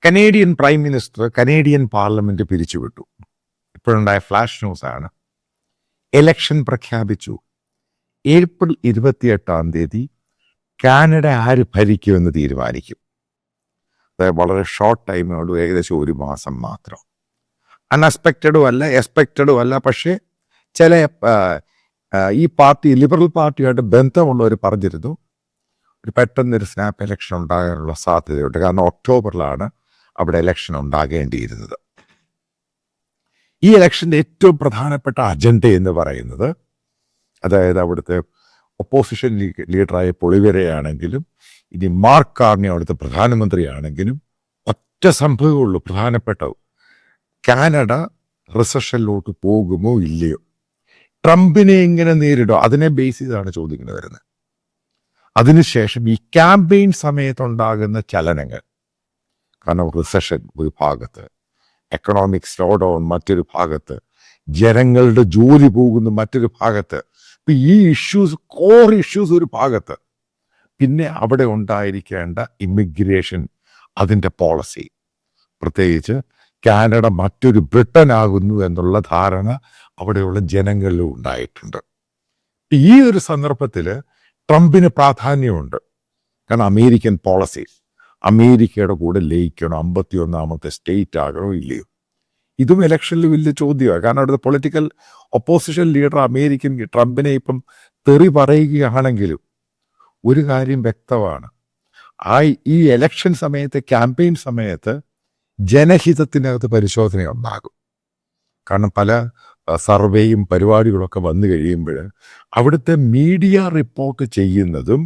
Canadian prime minister Canadian parliament പിരിച്ചുവിട്ടു. ഇപ്പോഴുണ്ടായ flash ന്യൂസാണ്. Election പ്രഖ്യാപിച്ചു. ഏപ്രിൽ 28 കാനഡ ആര് ഭരിക്കുമെന്ന് തീരുമാനിക്കും. അതായത് വളരെ ഷോർട്ട് ടൈമോട്, ഏകദേശം 1 മാസം മാത്രം. അൺഎക്സ്പെക്റ്റഡും അല്ല, എക്സ്പെക്റ്റഡും അല്ല. പക്ഷേ ചില ഈ പാർട്ടി, ലിബറൽ പാർട്ടിയായിട്ട് ബന്ധമുള്ളവർ പറഞ്ഞിരുന്നു ഒരു പെട്ടെന്നൊരു സ്നാപ്പ് ഇലക്ഷൻ ഉണ്ടാകാനുള്ള സാധ്യതയുണ്ട്. കാരണം ഒക്ടോബറിലാണ് അവിടെ ഇലക്ഷൻ ഉണ്ടാകേണ്ടിയിരുന്നത്. ഈ ഇലക്ഷൻ്റെ ഏറ്റവും പ്രധാനപ്പെട്ട അജണ്ട എന്ന് പറയുന്നത്, അതായത് അവിടുത്തെ ഒപ്പോസിഷൻ ലീഡറായ പൊളിവരെയാണെങ്കിലും ഇനി മാർക്ക് കാർണി അവിടുത്തെ പ്രധാനമന്ത്രിയാണെങ്കിലും ഒറ്റ സംഭവമുള്ളൂ പ്രധാനപ്പെട്ടത്: കാനഡ റിസഷനിലോട്ട് പോകുമോ ഇല്ലയോ, ട്രംപിനെ എങ്ങനെ നേരിടുമോ, അതിനെ ബേസ് ചെയ്താണ് ചോദ്യങ്ങൾ വരുന്നത്. അതിനുശേഷം ഈ ക്യാമ്പയിൻ സമയത്തുണ്ടാകുന്ന ചലനങ്ങൾ, കാരണം റിസഷൻ ഒരു ഭാഗത്ത്, എക്കണോമിക് സ്ലോ ഡൗൺ മറ്റൊരു ഭാഗത്ത്, ജനങ്ങളുടെ ജോലി പോകുന്ന മറ്റൊരു ഭാഗത്ത്, ഇപ്പം ഈ ഇഷ്യൂസ്, കോർ ഇഷ്യൂസ് ഒരു ഭാഗത്ത്, പിന്നെ അവിടെ ഉണ്ടായിരിക്കേണ്ട ഇമിഗ്രേഷൻ, അതിൻ്റെ പോളിസി, പ്രത്യേകിച്ച് കാനഡ മറ്റൊരു ബ്രിട്ടൻ ആകുന്നു എന്നുള്ള ധാരണ അവിടെയുള്ള ജനങ്ങളിലും ഉണ്ടായിട്ടുണ്ട്. ഈ ഒരു സന്ദർഭത്തിൽ ട്രംപിന് പ്രാധാന്യമുണ്ട്. കാരണം അമേരിക്കൻ പോളിസീസ്, അമേരിക്കയുടെ കൂടെ ലയിക്കണോ, 51ാമത്തെ സ്റ്റേറ്റ് ആകണോ ഇല്ലയോ, ഇതും ഇലക്ഷനിൽ വലിയ ചോദ്യമാണ്. കാരണം അവിടുത്തെ പൊളിറ്റിക്കൽ ഒപ്പോസിഷൻ ലീഡർ അമേരിക്കൻ ട്രംപിനെ ഇപ്പം തെറി പറയുകയാണെങ്കിലും ഒരു കാര്യം വ്യക്തമാണ്: ഈ ഇലക്ഷൻ സമയത്ത്, ക്യാമ്പയിൻ സമയത്ത് ജനഹിതത്തിനകത്ത് പരിശോധന ഉണ്ടാകും. കാരണം പല സർവേയും പരിപാടികളൊക്കെ വന്നു കഴിയുമ്പോൾ അവിടുത്തെ മീഡിയ റിപ്പോർട്ട് ചെയ്യുന്നതും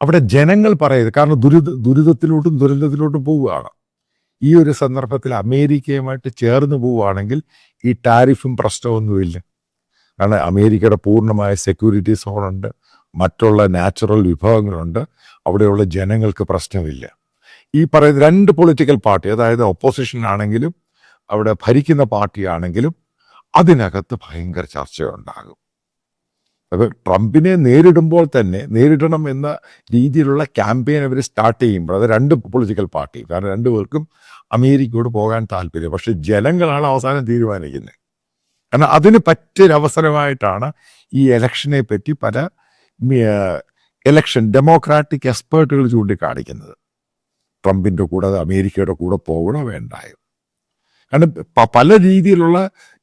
അവിടെ ജനങ്ങൾ പറയുന്നത്, കാരണം ദുരിതത്തിലോട്ടും ദുരന്തത്തിലോട്ടും പോവുകയാണ്. ഈ ഒരു സന്ദർഭത്തിൽ അമേരിക്കയുമായിട്ട് ചേർന്ന് പോവുകയാണെങ്കിൽ ഈ ടാരിഫും പ്രശ്നമൊന്നുമില്ല. കാരണം അമേരിക്കയുടെ പൂർണ്ണമായ സെക്യൂരിറ്റി സോണുണ്ട്, മറ്റുള്ള നാച്ചുറൽ വിഭവങ്ങളുണ്ട്, അവിടെയുള്ള ജനങ്ങൾക്ക് പ്രശ്നമില്ല. ഈ പറയുന്ന 2 പൊളിറ്റിക്കൽ പാർട്ടി, അതായത് ഒപ്പോസിഷൻ ആണെങ്കിലും അവിടെ ഭരിക്കുന്ന പാർട്ടിയാണെങ്കിലും അതിനകത്ത് ഭയങ്കര ചർച്ചയുണ്ടാകും. അപ്പോൾ ട്രംപിനെ നേരിടുമ്പോൾ തന്നെ, നേരിടണം എന്ന രീതിയിലുള്ള ക്യാമ്പയിൻ അവർ സ്റ്റാർട്ട് ചെയ്യുമ്പോൾ, അത് 2 പൊളിറ്റിക്കൽ പാർട്ടി, കാരണം 2 പേർക്കും അമേരിക്കയോട് പോകാൻ താല്പര്യം. പക്ഷെ ജനങ്ങളാണ് അവസാനം തീരുമാനിക്കുന്നത്. കാരണം അതിന് പറ്റിയൊരവസരമായിട്ടാണ് ഈ ഇലക്ഷനെ പറ്റി പല ഡെമോക്രാറ്റിക് എക്സ്പേർട്ടുകൾ ചൂണ്ടിക്കാണിക്കുന്നത്. ട്രംപിൻ്റെ കൂടെ, അമേരിക്കയുടെ കൂടെ പോകണോ വേണ്ടായോ. കാരണം പല രീതിയിലുള്ള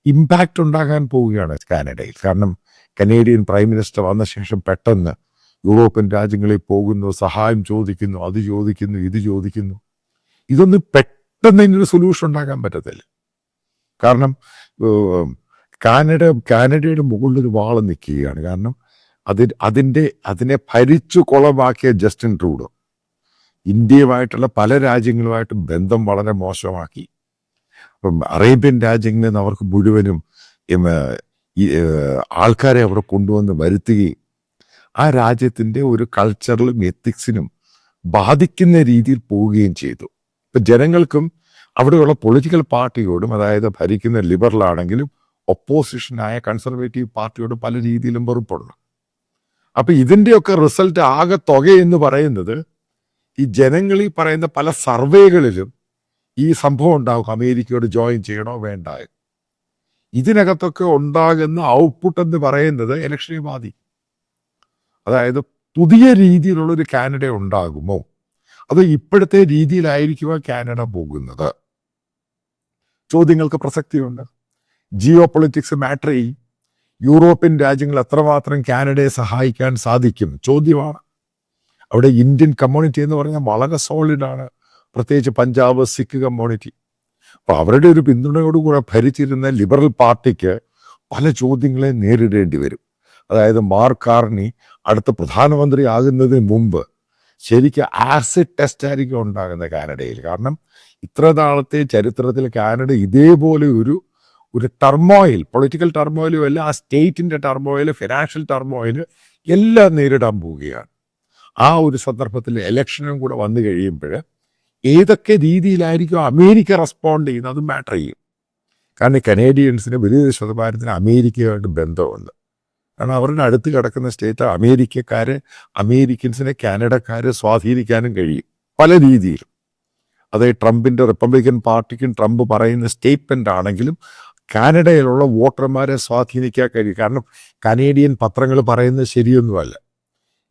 ഇമ്പാക്റ്റ് ഉണ്ടാകാൻ പോവുകയാണ് കാനഡയിൽ. കാരണം കനേഡിയൻ പ്രൈം മിനിസ്റ്റർ വന്ന ശേഷം പെട്ടെന്ന് യൂറോപ്യൻ രാജ്യങ്ങളിൽ പോകുന്നു, സഹായം ചോദിക്കുന്നു, അത് ചോദിക്കുന്നു, ഇത് ചോദിക്കുന്നു. ഇതൊന്നും പെട്ടെന്ന് ഇതിനൊരു സൊല്യൂഷൻ ഉണ്ടാക്കാൻ പറ്റത്തില്ല. കാരണം കാനഡയുടെ മുകളിലൊരു വാള് നിൽക്കുകയാണ്. കാരണം അതിനെ ഭരിച്ചു കുളമാക്കിയ ജസ്റ്റിൻ ട്രൂഡോ ഇന്ത്യയുമായിട്ടുള്ള പല രാജ്യങ്ങളുമായിട്ട് ബന്ധം വളരെ മോശമാക്കി. അപ്പം അറേബ്യൻ രാജ്യങ്ങളിൽ നിന്ന് അവർക്ക് മുഴുവനും ആൾക്കാരെ അവിടെ കൊണ്ടുവന്ന് വരുത്തുകയും ആ രാജ്യത്തിൻ്റെ ഒരു കൾച്ചറിലും എത്തിക്സിനും ബാധിക്കുന്ന രീതിയിൽ പോവുകയും ചെയ്തു. ഇപ്പം ജനങ്ങൾക്കും അവിടെയുള്ള പൊളിറ്റിക്കൽ പാർട്ടിയോടും, അതായത് ഭരിക്കുന്ന ലിബറലാണെങ്കിലും ഒപ്പോസിഷനായ കൺസർവേറ്റീവ് പാർട്ടിയോടും പല രീതിയിലും വെറുപ്പുണ്ട്. അപ്പം ഇതിൻ്റെയൊക്കെ റിസൾട്ട്, ആകെ തുക എന്ന് പറയുന്നത്, ഈ ജനങ്ങളിൽ പറയുന്ന പല സർവേകളിലും ഈ സംഭവം ഉണ്ടാകും: അമേരിക്കയോട് ജോയിൻ ചെയ്യണോ വേണ്ടായോ. ഇതിനകത്തൊക്കെ ഉണ്ടാകുന്ന ഔട്ട്പുട്ട് എന്ന് പറയുന്നത് ഇലക്ഷനെ ബാധിക്കും. അതായത് പുതിയ രീതിയിലുള്ളൊരു കാനഡ ഉണ്ടാകുമോ, അത് ഇപ്പോഴത്തെ രീതിയിലായിരിക്കുമോ കാനഡ പോകുന്നത്? ചോദ്യങ്ങൾക്ക് പ്രസക്തിയുണ്ട്. ജിയോ പൊളിറ്റിക്സ് മാറ്റർ ചെയ്യും. യൂറോപ്യൻ രാജ്യങ്ങൾ എത്രമാത്രം കാനഡയെ സഹായിക്കാൻ സാധിക്കും ചോദ്യമാണ്. അവിടെ ഇന്ത്യൻ കമ്മ്യൂണിറ്റി എന്ന് പറഞ്ഞാൽ വളരെ സോളിഡാണ്, പ്രത്യേകിച്ച് പഞ്ചാബ് സിഖ് കമ്മ്യൂണിറ്റി. അപ്പോൾ അവരുടെ ഒരു പിന്തുണയോടുകൂടെ ഭരിച്ചിരുന്ന ലിബറൽ പാർട്ടിക്ക് പല ചോദ്യങ്ങളെ നേരിടേണ്ടി വരും. അതായത് മാർക്ക് കാർണി അടുത്ത പ്രധാനമന്ത്രി ആകുന്നതിന് മുമ്പ് ശരിക്കും ആസിഡ് ടെസ്റ്റ് ആയിരിക്കും ഉണ്ടാകുന്നത് കാനഡയിൽ. കാരണം ഇത്ര നാളത്തെ ചരിത്രത്തിൽ കാനഡ ഇതേപോലെ ഒരു ടർമോയിൽ, പൊളിറ്റിക്കൽ ടർമോയിലും അല്ല, ആ സ്റ്റേറ്റിൻ്റെ ടർമോയിൽ, ഫിനാൻഷ്യൽ ടർമോയിൽ എല്ലാം നേരിടാൻ പോവുകയാണ്. ആ ഒരു സന്ദർഭത്തിൽ ഇലക്ഷനും കൂടെ വന്നു കഴിയുമ്പോൾ ഏതൊക്കെ രീതിയിലായിരിക്കും അമേരിക്ക റെസ്പോണ്ട് ചെയ്യുന്നത് അതും മാറ്റർ ചെയ്യും. കാരണം കനേഡിയൻസിന് വലിയ ശതമാനത്തിന് അമേരിക്കയുമായിട്ട് ബന്ധമുണ്ട്. കാരണം അവരുടെ അടുത്ത് കിടക്കുന്ന സ്റ്റേറ്റ് അമേരിക്കൻസിനെ കാനഡക്കാരെ സ്വാധീനിക്കാനും കഴിയും പല രീതിയിലും. അത് ട്രംപിൻ്റെ റിപ്പബ്ലിക്കൻ പാർട്ടിക്കും ട്രംപ് പറയുന്ന സ്റ്റേറ്റ്മെൻ്റ് ആണെങ്കിലും കാനഡയിലുള്ള വോട്ടർമാരെ സ്വാധീനിക്കാൻ കഴിയും. കാരണം കനേഡിയൻ പത്രങ്ങൾ പറയുന്നത് ശരിയൊന്നുമല്ല.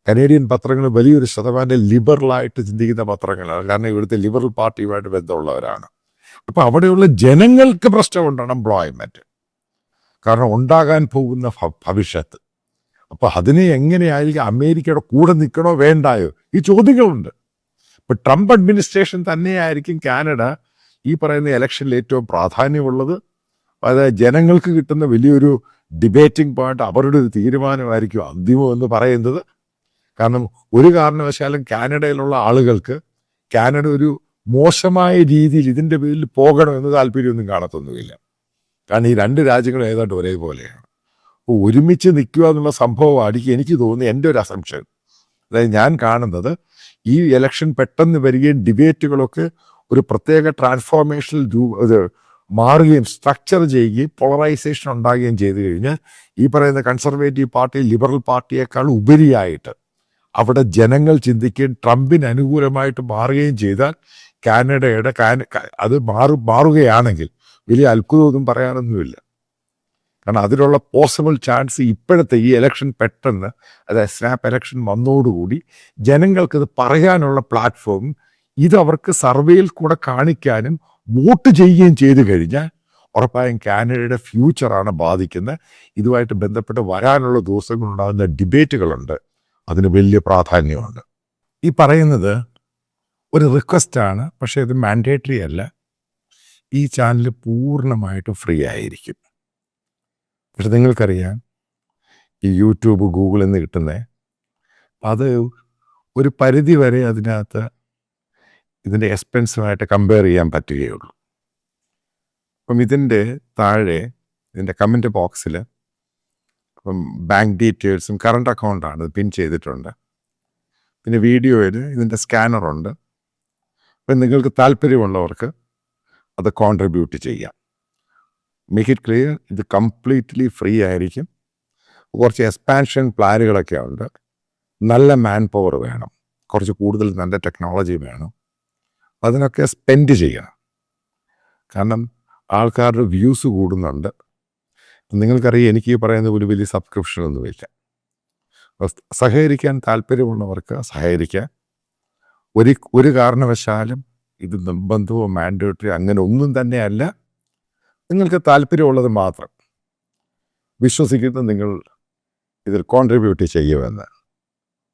കനേഡിയൻ പത്രങ്ങൾ വലിയൊരു ശതമാനം ലിബറലായിട്ട് ചിന്തിക്കുന്ന പത്രങ്ങളാണ്. കാരണം ഇവിടുത്തെ ലിബറൽ പാർട്ടിയുമായിട്ട് ബന്ധമുള്ളവരാണ്. അപ്പോൾ അവിടെയുള്ള ജനങ്ങൾക്ക് പ്രശ്നമുണ്ട് അൺഎംപ്ലോയ്മെൻറ്റ്, കാരണം ഉണ്ടാകാൻ പോകുന്ന ഭവിഷ്യത്ത്. അപ്പോൾ അതിനെ എങ്ങനെയായിരിക്കും അമേരിക്കയുടെ കൂടെ നിൽക്കണോ വേണ്ടായോ, ഈ ചോദ്യങ്ങളുണ്ട്. ഇപ്പോൾ ട്രംപ് അഡ്മിനിസ്ട്രേഷൻ തന്നെയായിരിക്കും കാനഡ ഈ പറയുന്ന ഇലക്ഷനിൽ ഏറ്റവും പ്രാധാന്യമുള്ളത്. അതായത് ജനങ്ങൾക്ക് കിട്ടുന്ന വലിയൊരു ഡിബേറ്റിംഗ് പോയിന്റ്, അവരുടെ ഒരു തീരുമാനമായിരിക്കും അന്തിമം എന്ന് പറയുന്നത്. കാരണം ഒരു കാരണവശാലും കാനഡയിലുള്ള ആളുകൾക്ക് കാനഡ ഒരു മോശമായ രീതിയിൽ ഇതിൻ്റെ പേരിൽ പോകണമെന്ന് താല്പര്യമൊന്നും കാണത്തൊന്നുമില്ല. കാരണം ഈ രണ്ട് രാജ്യങ്ങളും ഏതാണ്ട് ഒരേപോലെയാണ്. അപ്പോൾ ഒരുമിച്ച് നിൽക്കുക എന്നുള്ള സംഭവമായിരിക്കും എനിക്ക് തോന്നുന്നു, എൻ്റെ ഒരു അസംഷൻ. അതായത് ഞാൻ കാണുന്നത് ഈ ഇലക്ഷൻ പെട്ടെന്ന് വരികയും ഡിബേറ്റുകളൊക്കെ ഒരു പ്രത്യേക ട്രാൻസ്ഫോർമേഷനിൽ മാറുകയും സ്ട്രക്ചർ ചെയ്യുകയും പോളറൈസേഷൻ ഉണ്ടാകുകയും ചെയ്തു കഴിഞ്ഞാൽ ഈ പറയുന്ന കൺസർവേറ്റീവ് പാർട്ടി ലിബറൽ പാർട്ടിയേക്കാൾ ഉപരിയായിട്ട് അവിടെ ജനങ്ങൾ ചിന്തിക്കുകയും ട്രംപിന് അനുകൂലമായിട്ട് മാറുകയും ചെയ്താൽ കാനഡയുടെ അത് മാറുകയാണെങ്കിൽ വലിയ അത്ഭുതമൊന്നും പറയാനൊന്നുമില്ല. കാരണം അതിനുള്ള പോസിബിൾ ചാൻസ് ഇപ്പോഴത്തെ ഈ ഇലക്ഷൻ പെട്ടെന്ന്, അതായത് സ്നാപ്പ് ഇലക്ഷൻ വന്നതോടുകൂടി ജനങ്ങൾക്കത് പറയാനുള്ള പ്ലാറ്റ്ഫോം ഇതവർക്ക് സർവേയിൽ കൂടെ കാണിക്കാനും വോട്ട് ചെയ്യുകയും ചെയ്തു കഴിഞ്ഞാൽ ഉറപ്പായും കാനഡയുടെ ഫ്യൂച്ചറാണ് ബാധിക്കുന്നത്. ഇതുമായിട്ട് ബന്ധപ്പെട്ട് വരാനുള്ള ദിവസങ്ങളുണ്ടാകുന്ന ഡിബേറ്റുകളുണ്ട്, അതിന് വലിയ പ്രാധാന്യമുണ്ട്. ഈ പറയുന്നത് ഒരു റിക്വസ്റ്റാണ്, പക്ഷേ ഇത് മാൻഡേറ്ററി അല്ല. ഈ ചാനൽ പൂർണ്ണമായിട്ടും ഫ്രീ ആയിരിക്കും. പക്ഷെ നിങ്ങൾക്കറിയാം ഈ യൂട്യൂബ് ഗൂഗിളിൽ നിന്ന് കിട്ടുന്നത് അത് ഒരു പരിധി വരെ അതിനകത്ത് ഇതിൻ്റെ എക്സ്പെൻസുമായിട്ട് കമ്പയർ ചെയ്യാൻ പറ്റുകയുള്ളൂ. അപ്പം ഇതിൻ്റെ താഴെ ഇതിൻ്റെ കമൻറ്റ് ബോക്സിൽ അപ്പം ബാങ്ക് ഡീറ്റെയിൽസും കറണ്ട് അക്കൗണ്ടാണ് പിൻ ചെയ്തിട്ടുണ്ട്. പിന്നെ വീഡിയോയിൽ ഇതിൻ്റെ സ്കാനറുണ്ട്. അപ്പം നിങ്ങൾക്ക് താല്പര്യമുള്ളവർക്ക് അത് കോൺട്രിബ്യൂട്ട് ചെയ്യാം. മേക്ക് ഇറ്റ് ക്ലിയർ, ഇത് കംപ്ലീറ്റ്ലി ഫ്രീ ആയിരിക്കും. കുറച്ച് എക്സ്പാൻഷൻ പ്ലാനുകളൊക്കെ ഉണ്ട്. നല്ല മാൻ പവർ വേണം, കുറച്ച് കൂടുതൽ നല്ല ടെക്നോളജി വേണം. അതിനൊക്കെ സ്പെൻഡ് ചെയ്യണം. കാരണം ആൾക്കാരുടെ വ്യൂസ് കൂടുന്നുണ്ട്. നിങ്ങൾക്കറിയാം എനിക്ക് ഈ പറയുന്ന ഒരു വലിയ സബ്സ്ക്രിപ്ഷനൊന്നുമില്ല. സഹകരിക്കാൻ താല്പര്യമുള്ളവർക്ക് സഹകരിക്കാൻ. ഒരു കാരണവശാലും ഇത് നിർബന്ധമോ മാൻഡേറ്ററി അങ്ങനെ ഒന്നും തന്നെയല്ല. നിങ്ങൾക്ക് താല്പര്യമുള്ളത് മാത്രം വിശ്വസിക്കുന്ന നിങ്ങൾ ഇതിൽ കോൺട്രിബ്യൂട്ട് ചെയ്യുമെന്ന്.